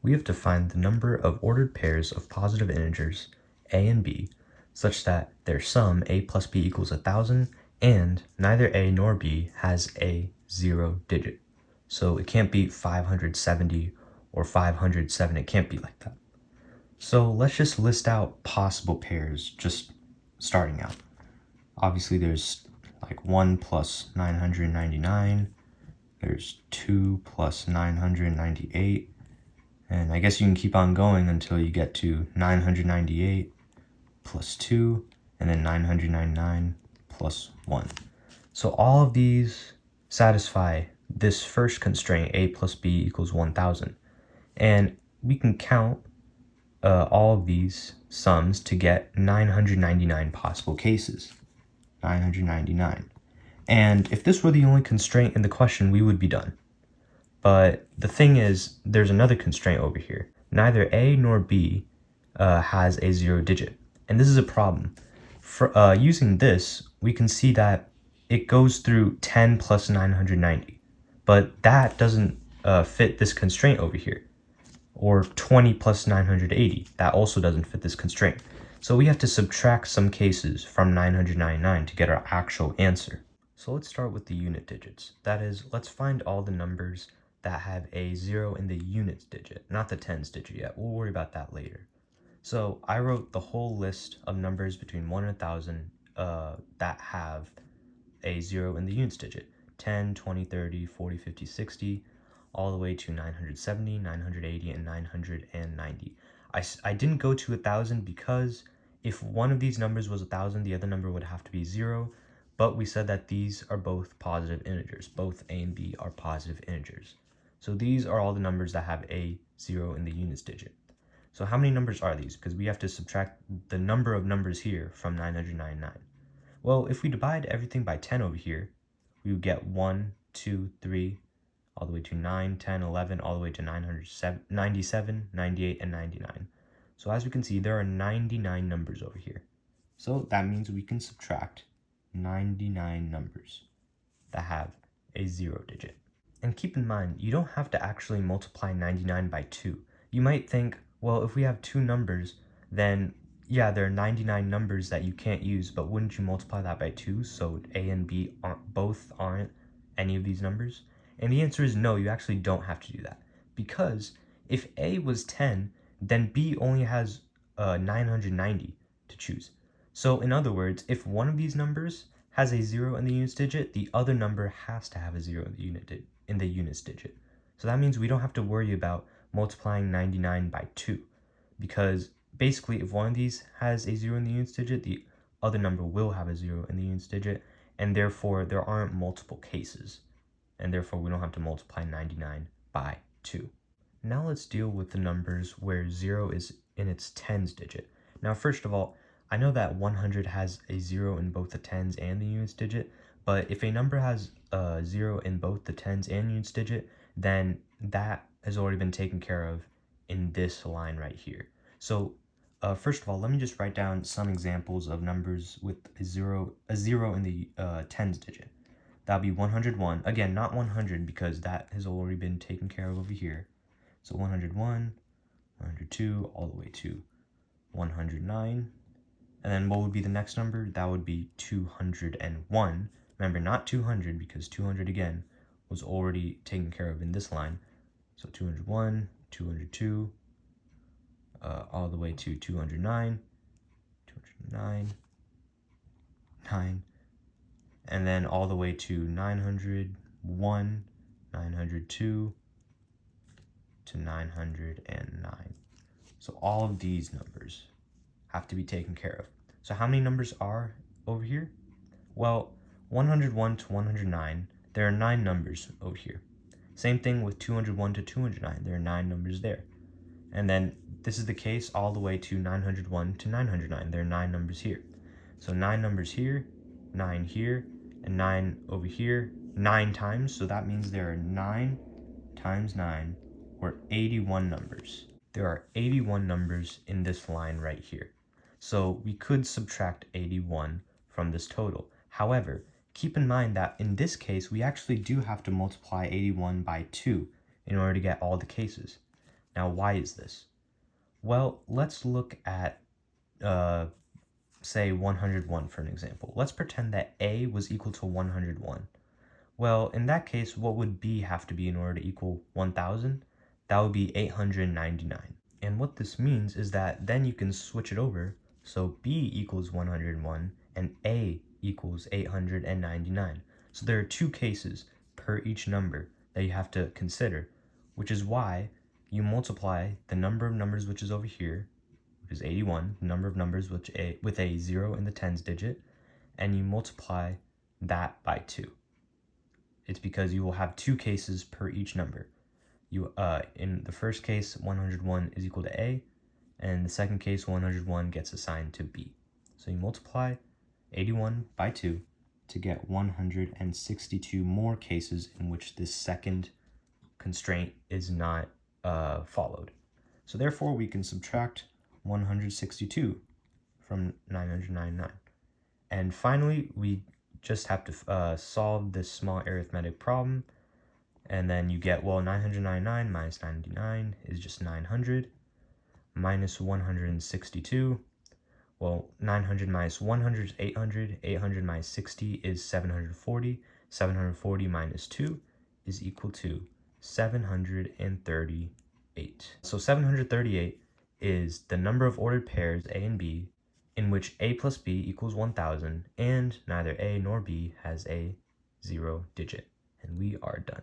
we have to find the number of ordered pairs of positive integers a and b such that their sum a plus b equals 1,000 and neither a nor b has a 0 digit. So it can't be 570 or 507. It can't be like that. So let's just list out possible pairs just starting out. Obviously there's like 1 plus 999, there's 2 plus 998, and I guess you can keep on going until you get to 998 plus 2, and then 999 plus 1. So all of these satisfy this first constraint, a plus b equals 1,000. And we can count all of these sums to get 999 possible cases. 999. And if this were the only constraint in the question, we would be done. But the thing is, there's another constraint over here. Neither a nor b has a 0 digit. And this is a problem. For using this, we can see that it goes through 10 plus 990. But that doesn't fit this constraint over here. Or 20 plus 980. That also doesn't fit this constraint. So we have to subtract some cases from 999 to get our actual answer. So let's start with the unit digits. That is, let's find all the numbers that have a 0 in the units digit, not the tens digit yet. We'll worry about that later. So I wrote the whole list of numbers between 1 and 1,000 that have a 0 in the units digit. 10, 20, 30, 40, 50, 60, all the way to 970, 980, and 990. I didn't go to 1,000 because if one of these numbers was 1,000, the other number would have to be 0, but we said that these are both positive integers. Both a and b are positive integers. So these are all the numbers that have a 0 in the units digit. So how many numbers are these? Because we have to subtract the number of numbers here from 999. Well, if we divide everything by 10 over here, we would get 1, 2, 3, all the way to 9, 10, 11, all the way to 997, 98, and 99. So as we can see, there are 99 numbers over here. So that means we can subtract 99 numbers that have a 0 digit. And keep in mind, you don't have to actually multiply 99 by 2. You might think, well, if we have two numbers, then yeah, there are 99 numbers that you can't use, but wouldn't you multiply that by 2 so a and b aren't any of these numbers? And the answer is no, you actually don't have to do that. Because if a was 10, then b only has 990 to choose. So in other words, if one of these numbers has a 0 in the units digit, the other number has to have a 0 in the units digit. So that means we don't have to worry about multiplying 99 by 2. Because basically, if one of these has a 0 in the units digit, the other number will have a 0 in the units digit, and therefore there aren't multiple cases. And therefore we don't have to multiply 99 by 2. Now let's deal with the numbers where 0 is in its tens digit. Now first of all, I know that 100 has a 0 in both the tens and the units digit, but if a number has a 0 in both the tens and units digit, then that has already been taken care of in this line right here. So first of all, let me just write down some examples of numbers with a zero in the tens digit. That'll be 101. Again, not 100 because that has already been taken care of over here. So 101, 102, all the way to 109. And then what would be the next number? That would be 201. Remember, not 200 because 200 again was already taken care of in this line. So 201, 202, all the way to 209, 9, and then all the way to 901, 902, to 909. So all of these numbers have to be taken care of. So how many numbers are over here? Well, 101 to 109, there are 9 numbers over here. Same thing with 201 to 209, there are 9 numbers there. And then this is the case all the way to 901 to 909, there are 9 numbers here. So 9 numbers here, 9 here, and 9 over here, 9 times. So that means there are 9 times 9, or 81 numbers. There are 81 numbers in this line right here. So we could subtract 81 from this total. However, keep in mind that in this case, we actually do have to multiply 81 by 2 in order to get all the cases. Now, why is this? Well, let's look at, say, 101 for an example. Let's pretend that A was equal to 101. Well, in that case, what would B have to be in order to equal 1000? That would be 899. And what this means is that then you can switch it over, so B equals 101 and A equals 899. So there are two cases per each number that you have to consider, which is why you multiply the number of numbers which is over here, which is 81, the number of numbers with a 0 in the tens digit, and you multiply that by 2. It's because you will have two cases per each number. In the first case, 101 is equal to A, and in the second case, 101 gets assigned to B. So you multiply 81 by 2 to get 162 more cases in which this second constraint is not followed. So therefore, we can subtract 162 from 999. And finally, we just have to solve this small arithmetic problem, and then you get, well, 999 minus 99 is just 900, minus 162, well, 900 minus 100 is 800, 800 minus 60 is 740, 740 minus 2 is equal to 738. So 738 is the number of ordered pairs A and B in which A plus B equals 1000 and neither A nor B has a 0 digit. And we are done.